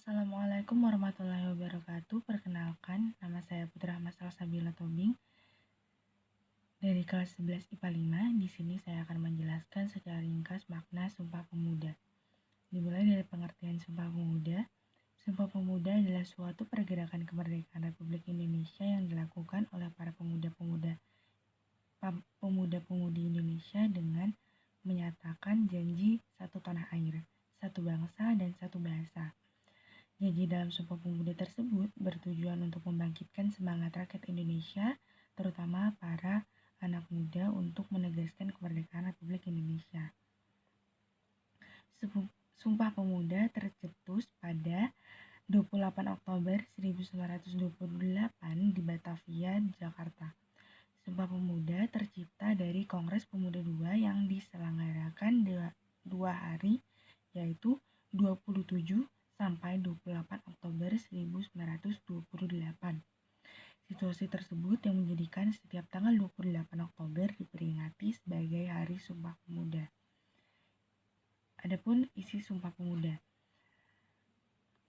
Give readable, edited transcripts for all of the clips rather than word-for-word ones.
Assalamualaikum warahmatullahi wabarakatuh. Perkenalkan, nama saya Putra Ahmad Salsabila Tobing dari kelas 11 IPA 5. Di sini saya akan menjelaskan secara ringkas makna Sumpah Pemuda. Dimulai dari pengertian Sumpah Pemuda. Sumpah Pemuda adalah suatu pergerakan kemerdekaan Republik Indonesia yang dilakukan oleh para pemuda-pemudi Indonesia dengan menyatakan janji satu tanah air, satu bangsa, dan satu bahasa. Janji dalam Sumpah Pemuda tersebut bertujuan untuk membangkitkan semangat rakyat Indonesia, terutama para anak muda untuk menegaskan kemerdekaan Republik Indonesia. Sumpah Pemuda tercetus pada 28 Oktober 1928 di Batavia, Jakarta. Sumpah Pemuda tercipta dari Kongres Pemuda II yang diselenggarakan dua hari, yaitu 27 sampai 28 Oktober 1928. Situasi tersebut yang menjadikan setiap tanggal 28 Oktober diperingati sebagai Hari Sumpah Pemuda. Adapun isi Sumpah Pemuda,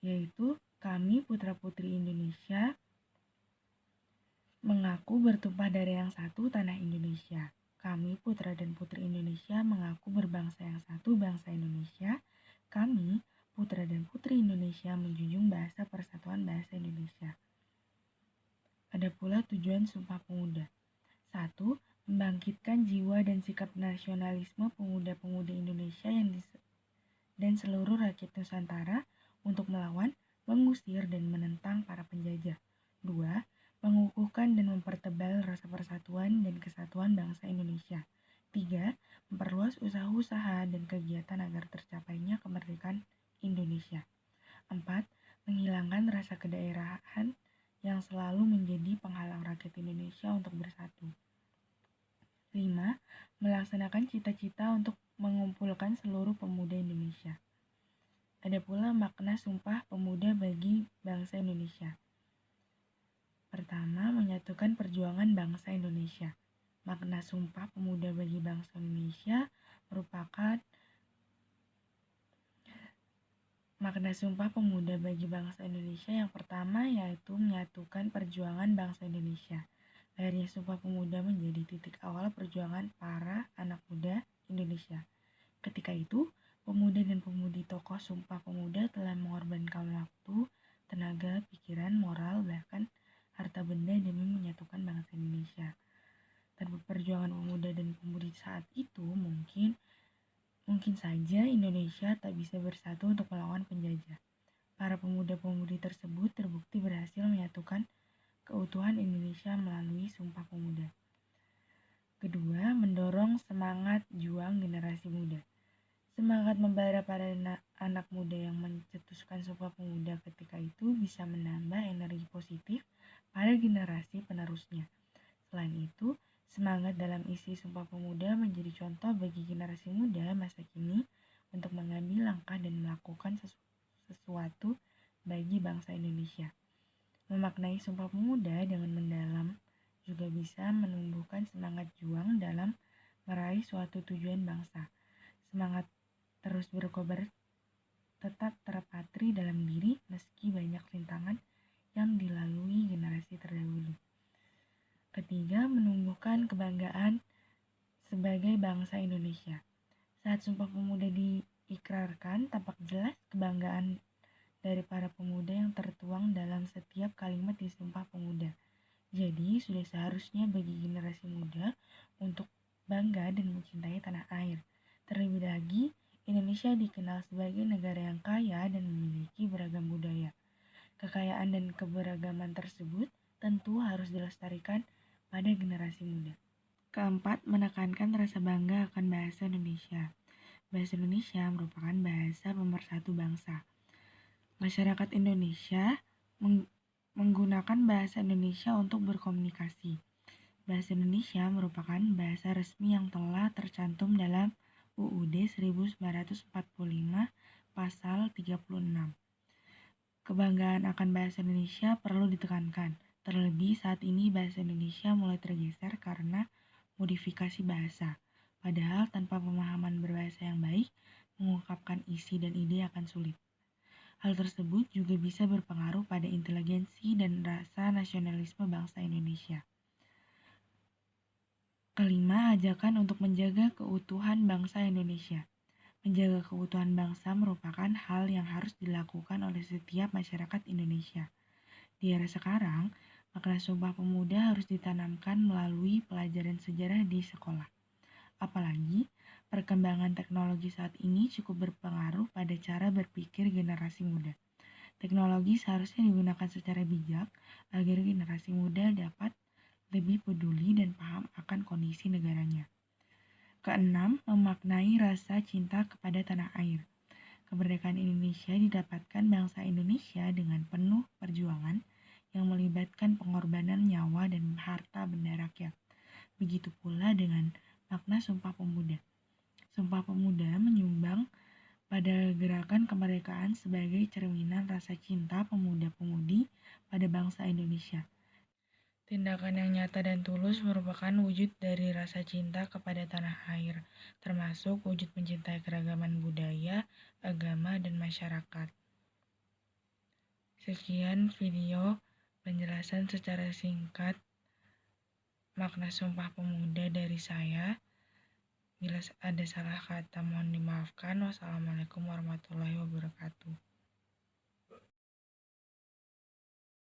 yaitu kami putra-putri Indonesia mengaku bertumpah darah yang satu tanah Indonesia. Kami putra dan putri Indonesia mengaku berbangsa yang satu bangsa Indonesia. Kami putra dan putri Indonesia menjunjung bahasa persatuan bahasa Indonesia. Ada pula tujuan Sumpah Pemuda. 1. Membangkitkan jiwa dan sikap nasionalisme pemuda-pemudi Indonesia dan seluruh rakyat Nusantara untuk melawan, mengusir, dan menentang para penjajah. 2. Mengukuhkan dan mempertebal rasa persatuan dan kesatuan bangsa Indonesia. 3. Memperluas usaha-usaha dan kegiatan agar tercapainya kemerdekaan Indonesia. 4. Menghilangkan rasa kedaerahan yang selalu menjadi penghalang rakyat Indonesia untuk bersatu. 5. Melaksanakan cita-cita untuk mengumpulkan seluruh pemuda Indonesia. Ada pula makna Sumpah Pemuda bagi bangsa Indonesia. Pertama, menyatukan perjuangan bangsa Indonesia. Makna Sumpah Pemuda bagi bangsa Indonesia merupakan makna Sumpah Pemuda bagi bangsa Indonesia yang pertama yaitu menyatukan perjuangan bangsa Indonesia. Lahirnya Sumpah Pemuda menjadi titik awal perjuangan para anak muda Indonesia. Ketika itu, pemuda dan pemudi tokoh Sumpah Pemuda telah mengorbankan waktu, tenaga, pikiran, moral, bahkan harta benda demi menyatukan bangsa Indonesia. Tanpa perjuangan pemuda dan pemudi saat itu, mungkin saja Indonesia tak bisa bersatu untuk melawan penjajah. Para pemuda-pemudi tersebut terbukti berhasil menyatukan keutuhan Indonesia melalui Sumpah Pemuda. Kedua, mendorong semangat juang generasi muda. Semangat membara para anak muda yang mencetuskan Sumpah Pemuda ketika itu bisa menambah energi positif pada generasi penerusnya. Selain itu, semangat dalam isi Sumpah Pemuda menjadi contoh bagi generasi muda masa kini untuk mengambil langkah dan melakukan sesuatu bagi bangsa Indonesia. Memaknai Sumpah Pemuda dengan mendalam juga bisa menumbuhkan semangat juang dalam meraih suatu tujuan bangsa. Semangat terus berkobar tetap terpatri dalam diri meski banyak rintangan yang dilalui generasi terdahulu. Ketiga, menumbuhkan kebanggaan sebagai bangsa Indonesia. Saat Sumpah Pemuda diikrarkan, tampak jelas kebanggaan dari para pemuda yang tertuang dalam setiap kalimat di Sumpah Pemuda. Jadi, sudah seharusnya bagi generasi muda untuk bangga dan mencintai tanah air. Terlebih lagi, Indonesia dikenal sebagai negara yang kaya dan memiliki beragam budaya. Kekayaan dan keberagaman tersebut tentu harus dilestarikan pada generasi muda. Keempat, menekankan rasa bangga akan bahasa Indonesia. Bahasa Indonesia merupakan bahasa pemersatu bangsa. Masyarakat Indonesia menggunakan bahasa Indonesia untuk berkomunikasi. Bahasa Indonesia merupakan bahasa resmi yang telah tercantum dalam UUD 1945 pasal 36. Kebanggaan akan bahasa Indonesia perlu ditekankan, terlebih saat ini bahasa Indonesia mulai tergeser karena modifikasi bahasa. Padahal tanpa pemahaman berbahasa yang baik, mengungkapkan isi dan ide akan sulit. Hal tersebut juga bisa berpengaruh pada inteligensi dan rasa nasionalisme bangsa Indonesia. Kelima, ajakan untuk menjaga keutuhan bangsa Indonesia. Menjaga keutuhan bangsa merupakan hal yang harus dilakukan oleh setiap masyarakat Indonesia. Di era sekarang, makna Sumpah Pemuda harus ditanamkan melalui pelajaran sejarah di sekolah. Apalagi, perkembangan teknologi saat ini cukup berpengaruh pada cara berpikir generasi muda. Teknologi seharusnya digunakan secara bijak agar generasi muda dapat lebih peduli dan paham akan kondisi negaranya. Keenam, memaknai rasa cinta kepada tanah air. Kemerdekaan Indonesia didapatkan bangsa Indonesia dengan penuh perjuangan yang melibatkan pengorbanan nyawa dan harta benda rakyat. Begitu pula dengan makna Sumpah Pemuda. Sumpah Pemuda menyumbang pada gerakan kemerdekaan sebagai cerminan rasa cinta pemuda-pemudi pada bangsa Indonesia. Tindakan yang nyata dan tulus merupakan wujud dari rasa cinta kepada tanah air, termasuk wujud mencintai keragaman budaya, agama, dan masyarakat. Sekian video penjelasan secara singkat makna Sumpah Pemuda dari saya. Bila ada salah kata mohon dimaafkan. Wassalamualaikum warahmatullahi wabarakatuh.